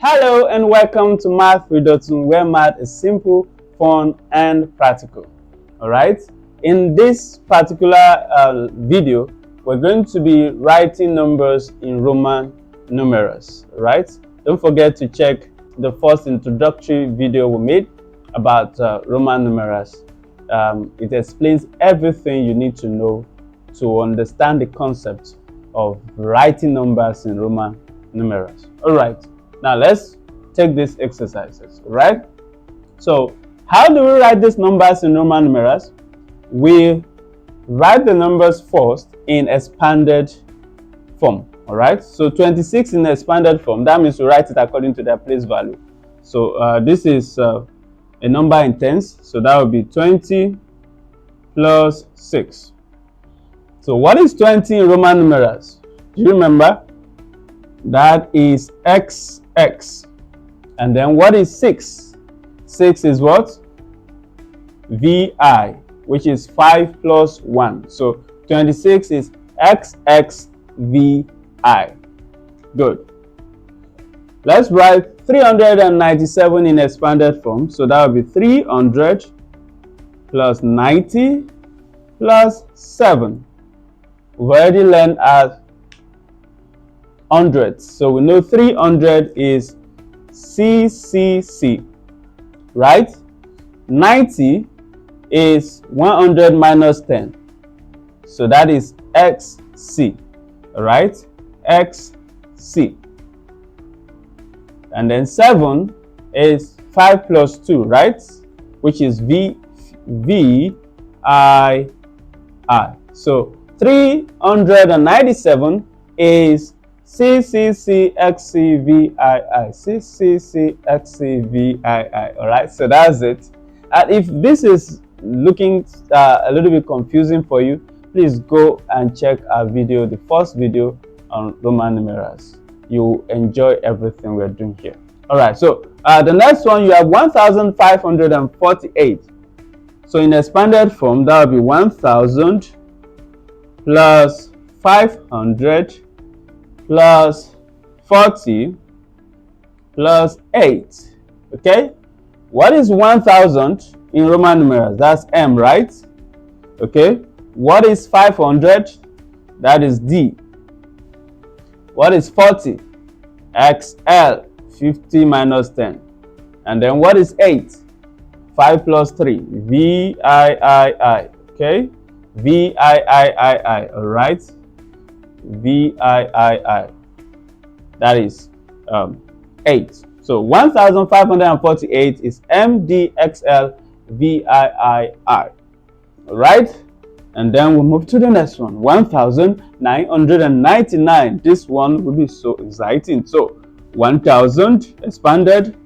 Hello and welcome to Math with Dotun, where math is simple, fun, and practical. Alright, in this particular video, we're going to be writing numbers in Roman numerals. Right? Don't forget to check the first introductory video we made about Roman numerals. It explains everything you need to know to understand the concept of writing numbers in Roman numerals. Alright. Now let's take these exercises, right? So how do we write these numbers in Roman numerals? We write the numbers first in expanded form, all right? So 26 in expanded form, that means we write it according to their place value. So this is a number in tens, so that would be 20 plus 6. So what is 20 in Roman numerals? Do you remember? That is XX. And then what is 6? 6 is what? VI, which is 5 plus 1. So 26 is XXVI. Good. Let's write 397 in expanded form. So that will be 300 plus 90 plus 7. We've already learned as hundreds, so we know 300 is CCC, right? 90 is 100 minus 10, so that is XC, right? XC. And then 7 is 5 plus 2, right? Which is VII. So 397 is CCCXCVII. CCCXCVII. All right, so that's it. And if this is looking a little bit confusing for you, please go and check our video, the first video on Roman numerals. You enjoy everything we're doing here. All right, so the next one, you have 1548. So in expanded form, that will be 1000 plus 500 plus 40 plus 8. Okay, what is 1000 in Roman numerals? That's M, right? Okay, what is 500? That is D. What is 40? XL, 50 minus 10. And then what is 8? 5 plus 3, VIII. Okay, VIII. All right, VIII. That is 8. So 1548 is MDXLVIII. All right, and then we'll move to the next one. 1999. This one will be so exciting. So 1000 expanded,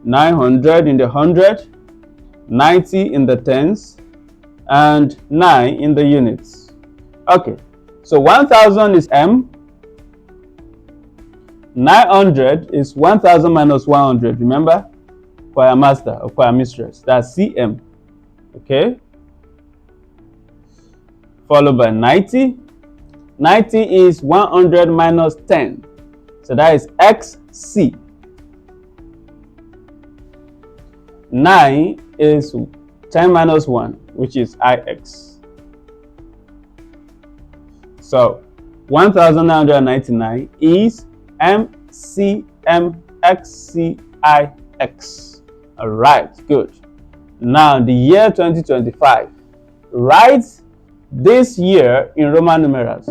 900 in the 100, 90 in the tens, and 9 in the units. Okay, so 1000 is M. 900 is 1000 minus 100. Remember? Choir master or choir mistress. That's CM. Okay. Followed by 90. 90 is 100 minus 10. So that is XC. 9 is 10 minus 1, which is IX. So 1999 is MCMXCIX. All right, good. Now the year 2025. Write this year in Roman numerals.